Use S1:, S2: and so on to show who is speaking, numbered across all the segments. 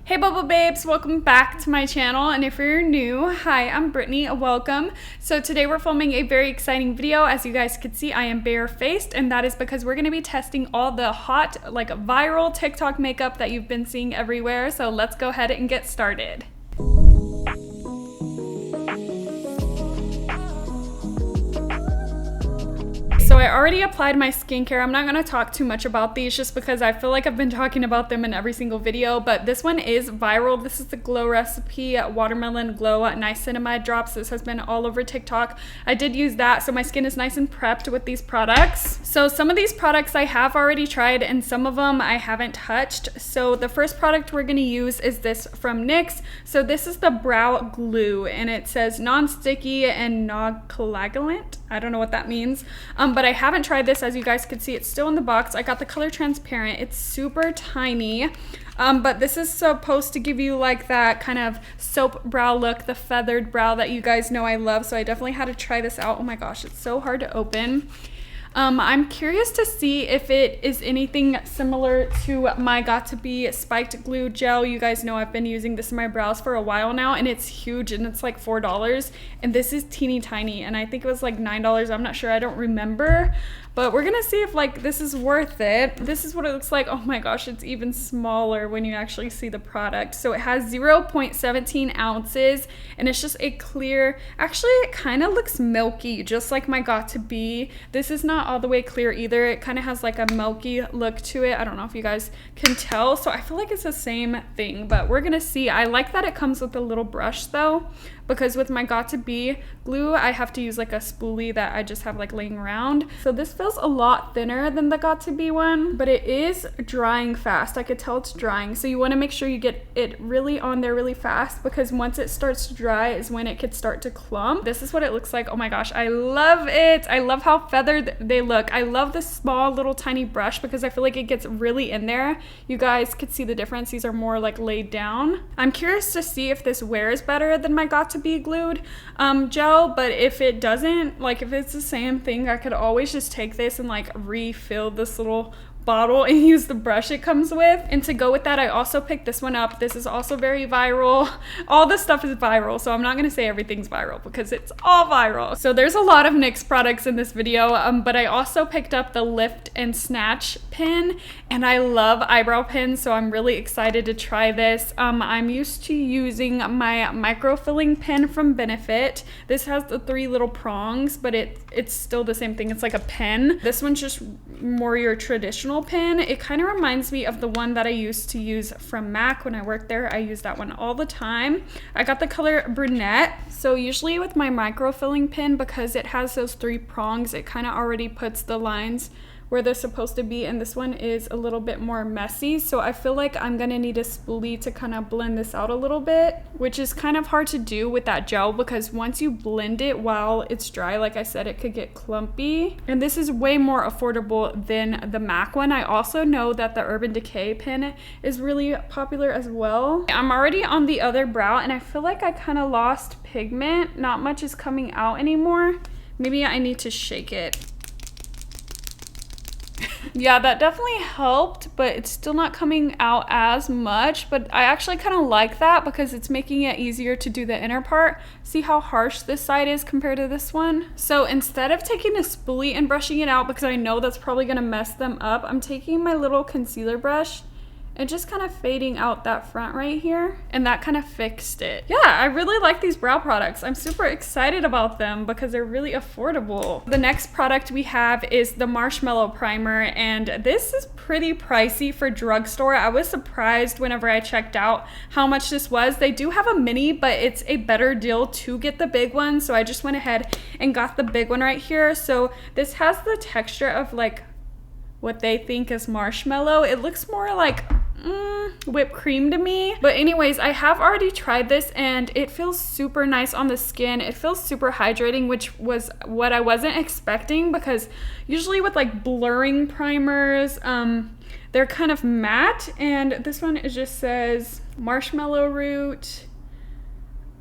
S1: Hey Bubble Babes, welcome back to my channel, and if you're new, hi, I'm Brittany, welcome. So today we're filming a very exciting video. As you guys can see, I am barefaced, and that is because we're going to be testing all the hot, viral TikTok makeup that you've been seeing everywhere. So let's go ahead and get started. So I already applied my skincare. I'm not going to talk too much about these just because I feel like I've been talking about them in every single video, but this one is viral. This is the Glow Recipe Watermelon Glow Niacinamide Drops. This has been all over TikTok. I did use that, so my skin is nice and prepped with these products. So some of these products I have already tried and some of them I haven't touched. So the first product we're going to use is this from NYX. So this is the Brow Glue, and it says non-sticky and non-coagulant. I don't know what that means, but I haven't tried this. As you guys can see, it's still in the box. I got the color transparent. It's super tiny, but this is supposed to give you like that kind of soap brow look, the feathered brow that you guys know I love. So I definitely had to try this out. Oh my gosh, it's so hard to open. I'm curious to see if it is anything similar to my Got2b Spiked Glue Gel. You guys know I've been using this in my brows for a while now, and it's huge, and it's like $4, and this is teeny tiny, and I think it was like $9. I'm not sure, I don't remember, but we're gonna see if this is worth it. This is what it looks like. Oh my gosh, it's even smaller when you actually see the product. So it has 0.17 ounces, and it's just a clear, actually it kind of looks milky, just like my Got2b. This is not all the way clear either. It kind of has like a milky look to it. I don't know if you guys can tell. So I feel like it's the same thing, but we're gonna see. I like that it comes with a little brush though, because with my Got2b glue, I have to use like a spoolie that I just have like laying around. So this feels a lot thinner than the Got2b one, but it is drying fast. I could tell it's drying. So you want to make sure you get it really on there really fast, because once it starts to dry is when it could start to clump. This is what it looks like. Oh my gosh, I love it. I love how feathered they look. I love the small little tiny brush because I feel like it gets really in there. You guys could see the difference. These are more like laid down. I'm curious to see if this wears better than my Got2b glued gel, but if it doesn't, like if it's the same thing, I could always just take this and like refill this little bottle and use the brush it comes with. And to go with that, I also picked this one up. This is also very viral. All this stuff is viral, so I'm not gonna say everything's viral because it's all viral. So there's a lot of NYX products in this video, but I also picked up the Lift and Snatch pen, and I love eyebrow pins, so I'm really excited to try this. I'm used to using my micro filling pen from Benefit. This has the 3 little prongs, but it's still the same thing. It's like a pen. This one's just more your traditional pen. It kind of reminds me of the one that I used to use from MAC when I worked there. I use that one all the time. I got the color brunette. So usually with my micro filling pen, because it has those 3 prongs, it kind of already puts the lines where they're supposed to be, and this one is a little bit more messy, so I feel like I'm gonna need a spoolie to kind of blend this out a little bit, which is kind of hard to do with that gel because once you blend it while it's dry, like I said, it could get clumpy. And this is way more affordable than the MAC one. I also know that the Urban Decay pen is really popular as well. I'm already on the other brow, and I feel like I kind of lost pigment. Not much is coming out anymore. Maybe I need to shake it. Yeah, that definitely helped, but it's still not coming out as much, but I actually kind of like that because it's making it easier to do the inner part. See how harsh this side is compared to this one? So instead of taking a spoolie and brushing it out, because I know that's probably going to mess them up, I'm taking my little concealer brush and just kind of fading out that front right here, and that kind of fixed it. Yeah, I really like these brow products. I'm super excited about them because they're really affordable. The next product we have is the Marshmallow Primer, and this is pretty pricey for drugstore. I was surprised whenever I checked out how much this was. They do have a mini, but it's a better deal to get the big one, so I just went ahead and got the big one right here. So this has the texture of like what they think is marshmallow. It looks more like whipped cream to me. But anyways, I have already tried this and it feels super nice on the skin. It feels super hydrating, which was what I wasn't expecting, because usually with like blurring primers, they're kind of matte, and this one it just says marshmallow root.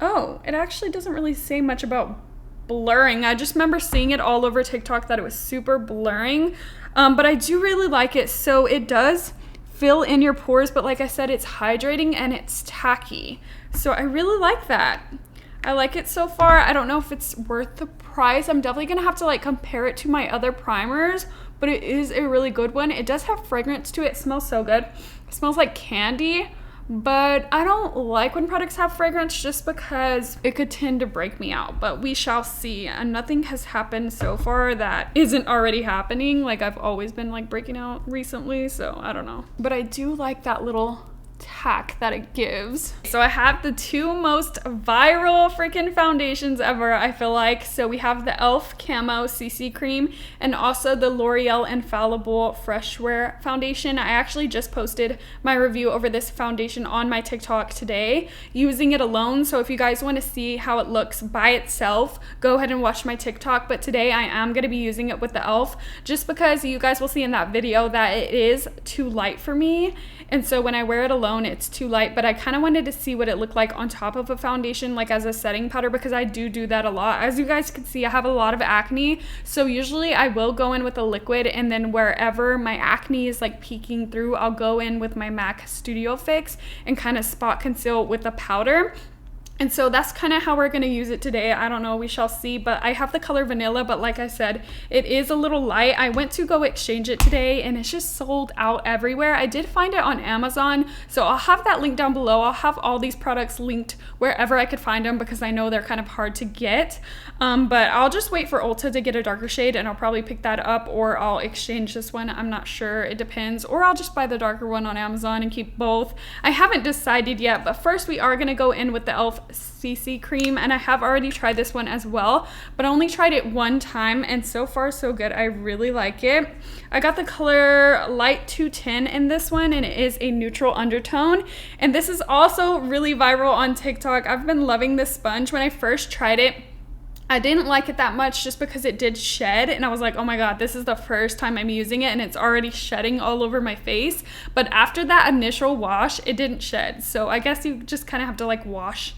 S1: Oh, it actually doesn't really say much about blurring. I just remember seeing it all over TikTok that it was super blurring, but I do really like it. So it does fill in your pores, but like I said, it's hydrating and it's tacky. So I really like that. I like it so far. I don't know if it's worth the price. I'm definitely gonna have to like compare it to my other primers, but it is a really good one. It does have fragrance to it. It smells so good. It smells like candy, but I don't like when products have fragrance just because it could tend to break me out, but we shall see. And nothing has happened so far that isn't already happening. Like I've always been like breaking out recently, so I don't know. But I do like that little tack that it gives. So I have the two most viral freaking foundations ever, I feel like. So we have the e.l.f. Camo CC Cream and also the L'Oreal Infallible Fresh Wear Foundation. I actually just posted my review over this foundation on my TikTok today using it alone. So if you guys want to see how it looks by itself, go ahead and watch my TikTok. But today I am going to be using it with the e.l.f. just because you guys will see in that video that it is too light for me. And so when I wear it alone, it's too light, but I kind of wanted to see what it looked like on top of a foundation, like as a setting powder, because I do that a lot. As you guys can see, I have a lot of acne. So usually I will go in with a liquid, and then wherever my acne is like peeking through, I'll go in with my MAC Studio Fix and kind of spot conceal with a powder. And so that's kind of how we're going to use it today. I don't know, we shall see, but I have the color Vanilla, but like I said, it is a little light. I went to go exchange it today and it's just sold out everywhere. I did find it on Amazon, so I'll have that link down below. I'll have all these products linked wherever I could find them because I know they're kind of hard to get. But I'll just wait for Ulta to get a darker shade and I'll probably pick that up, or I'll exchange this one. I'm not sure, it depends. Or I'll just buy the darker one on Amazon and keep both. I haven't decided yet, but first we are going to go in with the e.l.f. CC Cream, and I have already tried this one as well, but I only tried it one time and so far so good. I really like it. I got the color Light 210 in this one, and it is a neutral undertone, and this is also really viral on TikTok. I've been loving this sponge. When I first tried it, I didn't like it that much just because it did shed, and I was like, oh my god, this is the first time I'm using it and it's already shedding all over my face. But after that initial wash, it didn't shed, so I guess you just kind of have to like wash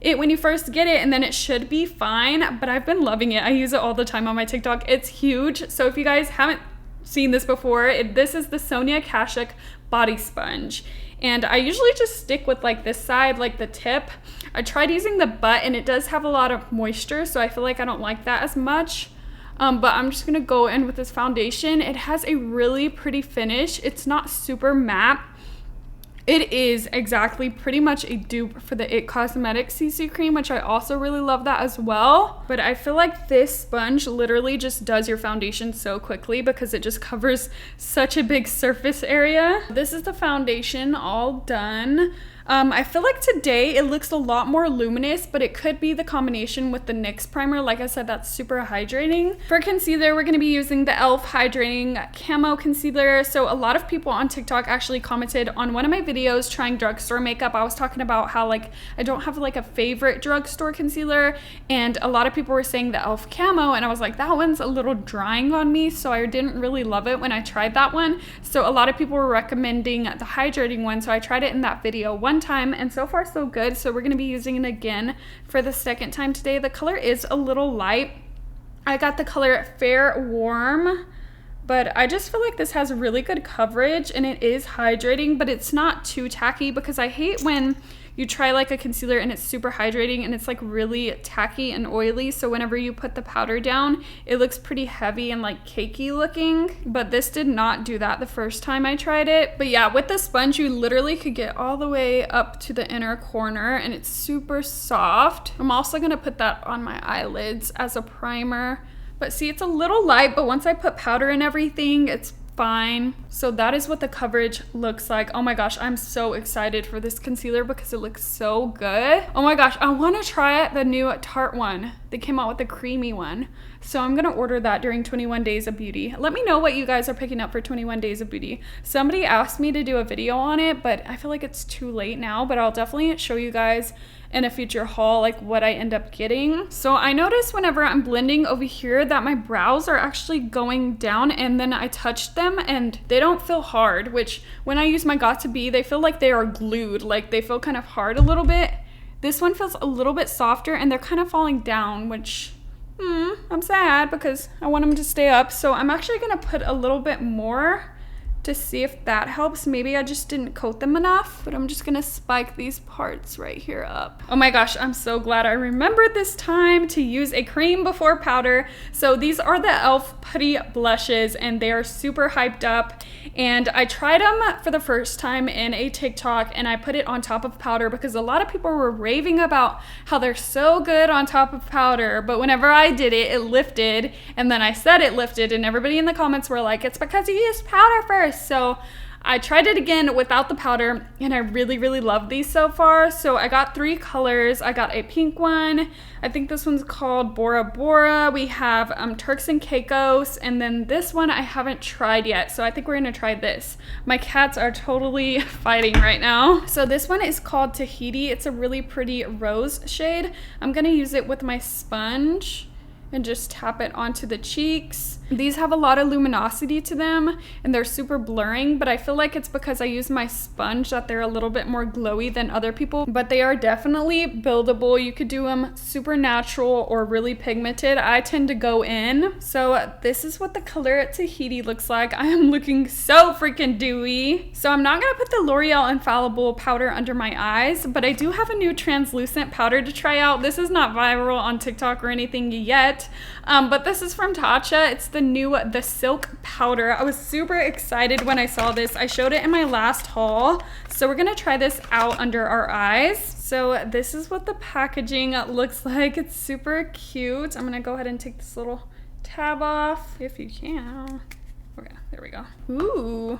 S1: it when you first get it and then it should be fine. But I've been loving it. I use it all the time on my TikTok. It's huge. So if you guys haven't seen this before, this is the Sonia Kashuk body sponge, and I usually just stick with like this side, like the tip. I tried using the butt and it does have a lot of moisture, so I feel like I don't like that as much. But I'm just gonna go in with this foundation. It has a really pretty finish. It's not super matte. It is exactly pretty much a dupe for the IT Cosmetics CC Cream, which I also really love that as well. But I feel like this sponge literally just does your foundation so quickly because it just covers such a big surface area. This is the foundation all done. I feel like today it looks a lot more luminous, but it could be the combination with the NYX primer. Like I said, that's super hydrating. For concealer, we're going to be using the e.l.f. Hydrating Camo Concealer. So a lot of people on TikTok actually commented on one of my videos trying drugstore makeup. I was talking about how like I don't have like a favorite drugstore concealer, and a lot of people were saying the e.l.f. Camo, and I was like, that one's a little drying on me, so I didn't really love it when I tried that one. So a lot of people were recommending the hydrating one, so I tried it in that video one time, and so far so good. So we're going to be using it again for the second time today. The color is a little light. I got the color Fair Warm, but I just feel like this has really good coverage and it is hydrating, but it's not too tacky, because I hate when you try like a concealer and it's super hydrating and it's like really tacky and oily. So whenever you put the powder down, it looks pretty heavy and like cakey looking. But this did not do that the first time I tried it. But yeah, with the sponge, you literally could get all the way up to the inner corner and it's super soft. I'm also gonna put that on my eyelids as a primer. But see, it's a little light, but once I put powder and everything, it's fine. So that is what the coverage looks like. Oh my gosh, I'm so excited for this concealer because it looks so good. Oh my gosh, I want to try the new Tarte one. They came out with the creamy one. So I'm gonna order that during 21 Days of Beauty. Let me know what you guys are picking up for 21 Days of Beauty. Somebody asked me to do a video on it, but I feel like it's too late now, but I'll definitely show you guys in a future haul like what I end up getting. So I noticed whenever I'm blending over here that my brows are actually going down, and then I touched them and they don't feel hard, which when I use my Got2b, they feel like they are glued, like they feel kind of hard a little bit. This one feels a little bit softer and they're kind of falling down, which I'm sad because I want them to stay up. So I'm actually gonna put a little bit more to see if that helps. Maybe I just didn't coat them enough, but I'm just gonna spike these parts right here up. Oh my gosh, I'm so glad I remembered this time to use a cream before powder. So these are the e.l.f. Putty Blushes, and they are super hyped up. And I tried them for the first time in a TikTok, and I put it on top of powder because a lot of people were raving about how they're so good on top of powder. But whenever I did it, it lifted, and then I said it lifted, and everybody in the comments were like, it's because you used powder first. So I tried it again without the powder, and I really, really love these so far. So I got 3 colors. I got a pink one. I think this one's called Bora Bora. We have Turks and Caicos, and then this one I haven't tried yet. So I think we're gonna try this. My cats are totally fighting right now. So this one is called Tahiti. It's a really pretty rose shade. I'm gonna use it with my sponge and just tap it onto the cheeks. These have a lot of luminosity to them, and they're super blurring, but I feel like it's because I use my sponge that they're a little bit more glowy than other people, but they are definitely buildable. You could do them super natural or really pigmented. I tend to go in. So this is what the color at Tahiti looks like. I am looking so freaking dewy. So I'm not gonna put the L'Oreal Infallible powder under my eyes, but I do have a new translucent powder to try out. This is not viral on TikTok or anything yet, but this is from Tatcha. It's the Silk powder. I was super excited when I saw this. I showed it in my last haul. So we're gonna try this out under our eyes. So this is what the packaging looks like. It's super cute. I'm gonna go ahead and take this little tab off if you can. Okay, there we go. Ooh,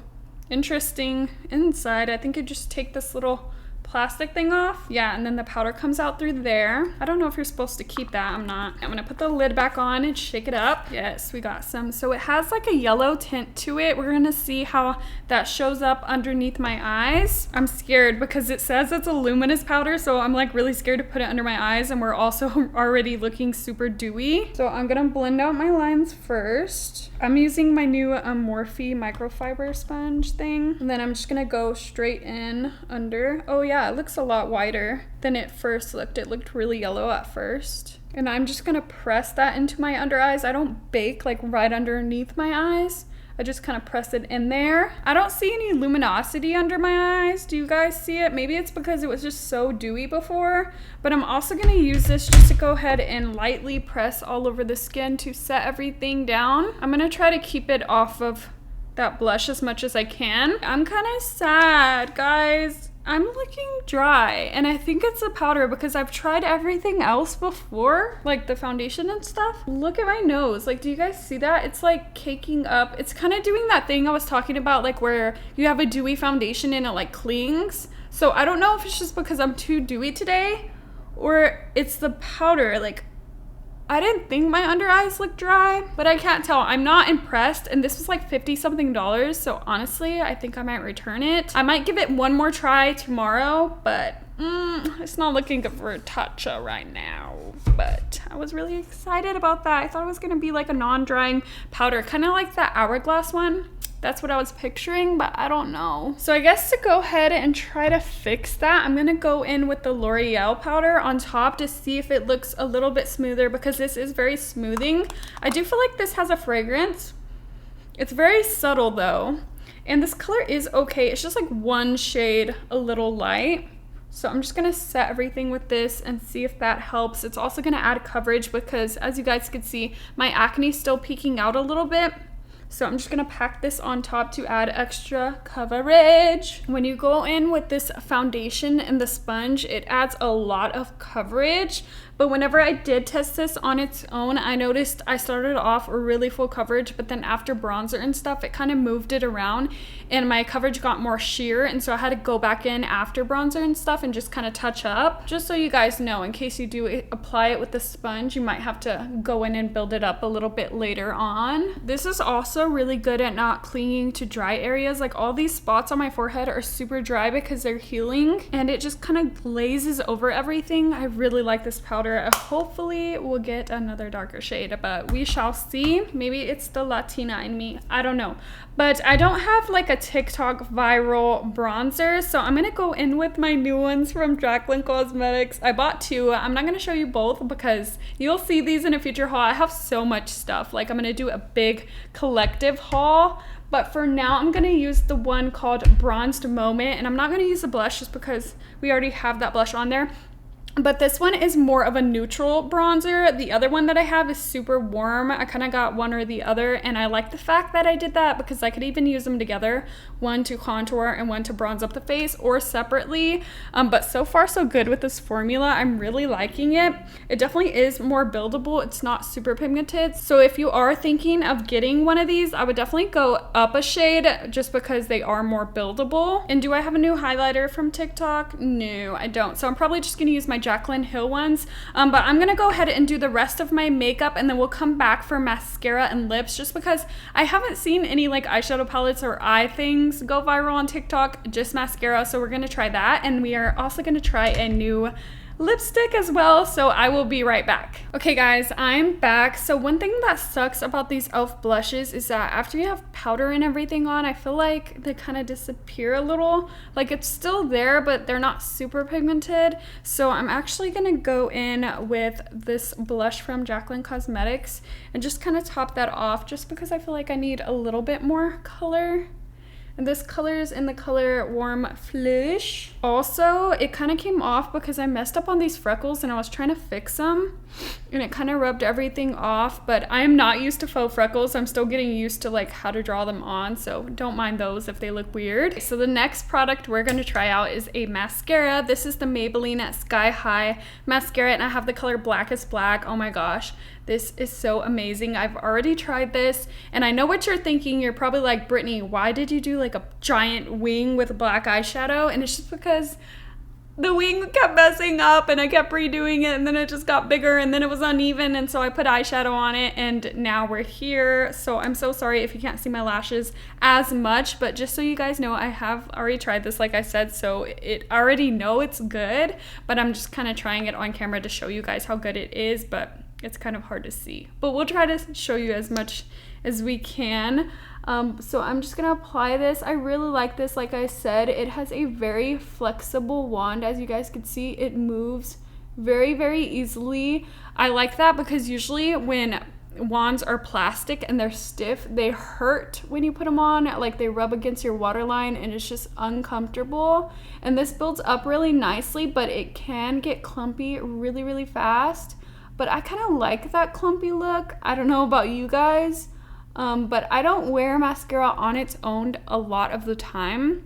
S1: interesting inside. I think you just take this little plastic thing off. Yeah, and then the powder comes out through there. I don't know if you're supposed to keep that. I'm not. I'm gonna put the lid back on and shake it up. Yes, we got some. So it has like a yellow tint to it. We're gonna see how that shows up underneath my eyes. I'm scared because it says it's a luminous powder, so I'm like really scared to put it under my eyes, and we're also already looking super dewy. So I'm gonna blend out my lines first. I'm using my new MORPHE microfiber sponge thing, and then I'm just gonna go straight in under. Oh yeah, it looks a lot whiter than it first looked. It looked really yellow at first. And I'm just gonna press that into my under eyes. I don't bake like right underneath my eyes. I just kind of press it in there. I don't see any luminosity under my eyes. Do you guys see it? Maybe it's because it was just so dewy before, but I'm also gonna use this just to go ahead and lightly press all over the skin to set everything down. I'm gonna try to keep it off of that blush as much as I can. I'm kind of sad, guys. I'm looking dry, and I think it's the powder because I've tried everything else before, like the foundation and stuff. Look at my nose. Like, do you guys see that? It's like caking up. It's kind of doing that thing I was talking about, like where you have a dewy foundation and it like clings. So I don't know if it's just because I'm too dewy today or it's the powder. Like, I didn't think my under eyes looked dry, but I can't tell. I'm not impressed, and this was like $50-something, so honestly, I think I might return it. I might give it one more try tomorrow, but it's not looking good for Tatcha right now. But I was really excited about that. I thought it was gonna be like a non-drying powder, kind of like that Hourglass one. That's what I was picturing, but I don't know. So I guess to go ahead and try to fix that, I'm gonna go in with the L'Oreal powder on top to see if it looks a little bit smoother, because this is very smoothing. I do feel like this has a fragrance. It's very subtle though. And this color is okay. It's just like one shade a little light. So I'm just gonna set everything with this and see if that helps. It's also gonna add coverage because, as you guys can see, my acne is still peeking out a little bit. So I'm just gonna pack this on top to add extra coverage. When you go in with this foundation and the sponge, it adds a lot of coverage. But whenever I did test this on its own, I noticed I started off really full coverage, but then after bronzer and stuff, it kind of moved it around and my coverage got more sheer. And so I had to go back in after bronzer and stuff and just kind of touch up. Just so you guys know, in case you do apply it with the sponge, you might have to go in and build it up a little bit later on. This is also really good at not clinging to dry areas. Like, all these spots on my forehead are super dry because they're healing, and it just kind of glazes over everything. I really like this powder. Hopefully we'll get another darker shade, but we shall see. Maybe it's the Latina in me, I don't know. But I don't have like a TikTok viral bronzer, so I'm gonna go in with my new ones from Jaclyn Cosmetics. I bought 2. I'm not gonna show you both because you'll see these in a future haul. I have so much stuff. Like, I'm gonna do a big collective haul, But for now, I'm gonna use the one called Bronzed Moment, and I'm not gonna use the blush just because we already have that blush on there. But this one is more of a neutral bronzer. The other one that I have is super warm. I kind of got one or the other, and I like the fact that I did that because I could even use them together, one to contour and one to bronze up the face, or separately. But so far so good with this formula. I'm really liking it. It definitely is more buildable. It's not super pigmented. So if you are thinking of getting one of these, I would definitely go up a shade just because they are more buildable. And do I have a new highlighter from TikTok? No, I don't. So I'm probably just gonna use my Jaclyn Hill ones, but I'm gonna go ahead and do the rest of my makeup, and then we'll come back for mascara and lips, just because I haven't seen any like eyeshadow palettes or eye things go viral on TikTok, just mascara. So we're gonna try that, and we are also gonna try a new lipstick as well, so I will be right back. Okay guys, I'm back. So one thing that sucks about these e.l.f. blushes is that after you have powder and everything on, I feel like they kind of disappear a little. Like it's still there, but they're not super pigmented. So I'm actually gonna go in with this blush from Jaclyn Cosmetics and just kind of top that off, just because I feel like I need a little bit more color. And this color is in the color Warm Flush. Also, it kind of came off because I messed up on these freckles and I was trying to fix them, and it kind of rubbed everything off. But I am not used to faux freckles. I'm still getting used to like how to draw them on, so don't mind those if they look weird. So the next product we're going to try out is a mascara. This is the Maybelline Sky High mascara, and I have the color Blackest Black. Oh my gosh, this is so amazing. I've already tried this, and I know what you're thinking. You're probably like, Brittany, why did you do like a giant wing with black eyeshadow? And it's just because the wing kept messing up and I kept redoing it, and then it just got bigger and then it was uneven, and so I put eyeshadow on it, and now we're here. So I'm so sorry if you can't see my lashes as much, but just so you guys know, I have already tried this, like I said, so I already know it's good, but I'm just kind of trying it on camera to show you guys how good it is, but it's kind of hard to see. But we'll try to show you as much as we can. So I'm just gonna apply this. I really like this. Like I said, it has a very flexible wand. As you guys can see, it moves very, very easily. I like that because usually when wands are plastic and they're stiff, they hurt when you put them on. Like they rub against your waterline and it's just uncomfortable. And this builds up really nicely, but it can get clumpy really, really fast. But I kind of like that clumpy look. I don't know about you guys. But I don't wear mascara on its own a lot of the time.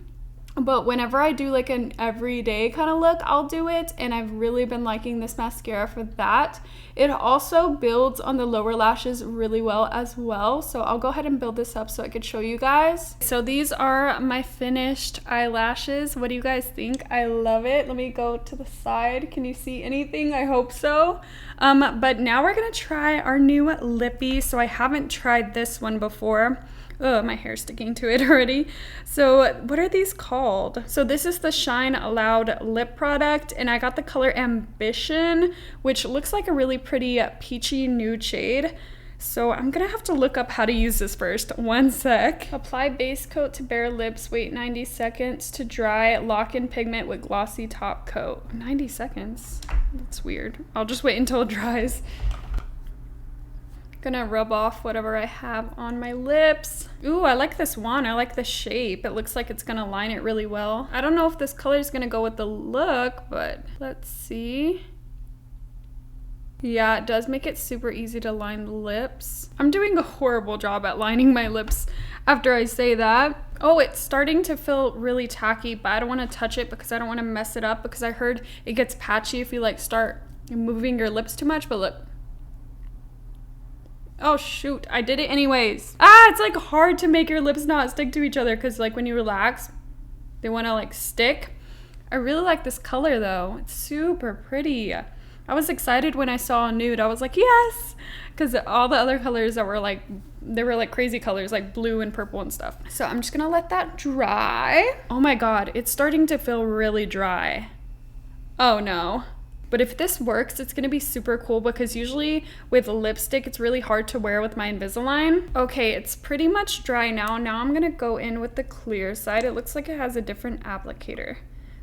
S1: But whenever I do like an everyday kind of look, I'll do it. And I've really been liking this mascara for that. It also builds on the lower lashes really well as well. So I'll go ahead and build this up so I could show you guys. So these are my finished eyelashes. What do you guys think? I love it. Let me go to the side. Can you see anything? I hope so. But now we're gonna try our new lippy. So I haven't tried this one before. Oh, my hair's sticking to it already. So what are these called? So this is the Shine Loud lip product, and I got the color Ambition, which looks like a really pretty peachy nude shade. So I'm gonna have to look up how to use this first. One sec. Apply base coat to bare lips, wait 90 seconds to dry, lock in pigment with glossy top coat. 90 seconds? That's weird. I'll just wait until it dries. Gonna rub off whatever I have on my lips. Ooh, I like this wand. I like the shape. It looks like it's gonna line it really well. I don't know if this color is gonna go with the look, but let's see. Yeah, it does make it super easy to line the lips. I'm doing a horrible job at lining my lips after I say that. Oh, it's starting to feel really tacky, but I don't want to touch it because I don't want to mess it up, because I heard it gets patchy if you like start moving your lips too much. But look. Oh shoot, I did it anyways. Ah, it's like hard to make your lips not stick to each other, because like when you relax, they want to like stick. I really like this color though. It's super pretty. I was excited when I saw a nude. I was like, yes, because all the other colors that were like, they were like crazy colors, like blue and purple and stuff. So I'm just gonna let that dry. Oh my God, it's starting to feel really dry. Oh no. But if this works, it's gonna be super cool, because usually with lipstick, it's really hard to wear with my Invisalign. Okay, it's pretty much dry now. Now I'm gonna go in with the clear side. It looks like it has a different applicator.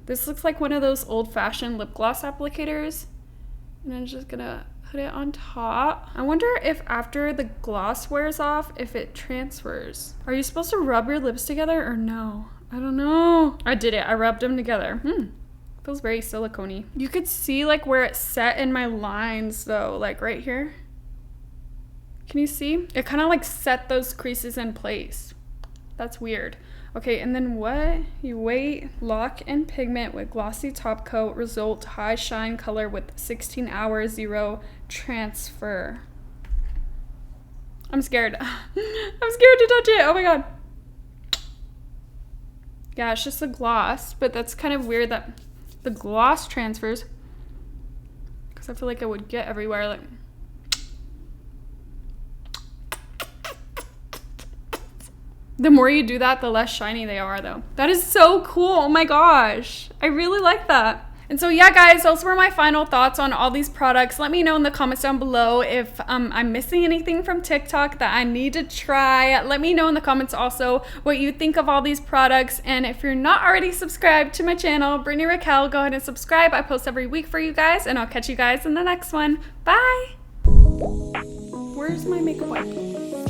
S1: This looks like one of those old-fashioned lip gloss applicators. And I'm just gonna put it on top. I wonder if after the gloss wears off, if it transfers. Are you supposed to rub your lips together or no? I don't know. I did it. I rubbed them together. Feels very silicone-y. You could see like where it set in my lines though, like right here. Can you see? It kind of like set those creases in place. That's weird. Okay, and then what? You wait, lock and pigment with glossy top coat, result high shine color with 16 hours, 0 transfer. I'm scared. I'm scared to touch it. Oh my god. Yeah, it's just a gloss, but that's kind of weird that the gloss transfers, because I feel like it would get everywhere. Like, the more you do that, the less shiny they are though. That is so cool. Oh my gosh. I really like that. And so yeah, guys, those were my final thoughts on all these products. Let me know in the comments down below if I'm missing anything from TikTok that I need to try. Let me know in the comments also what you think of all these products. And if you're not already subscribed to my channel, BritanyRaquell, go ahead and subscribe. I post every week for you guys, and I'll catch you guys in the next one. Bye. Where's my makeup wipe?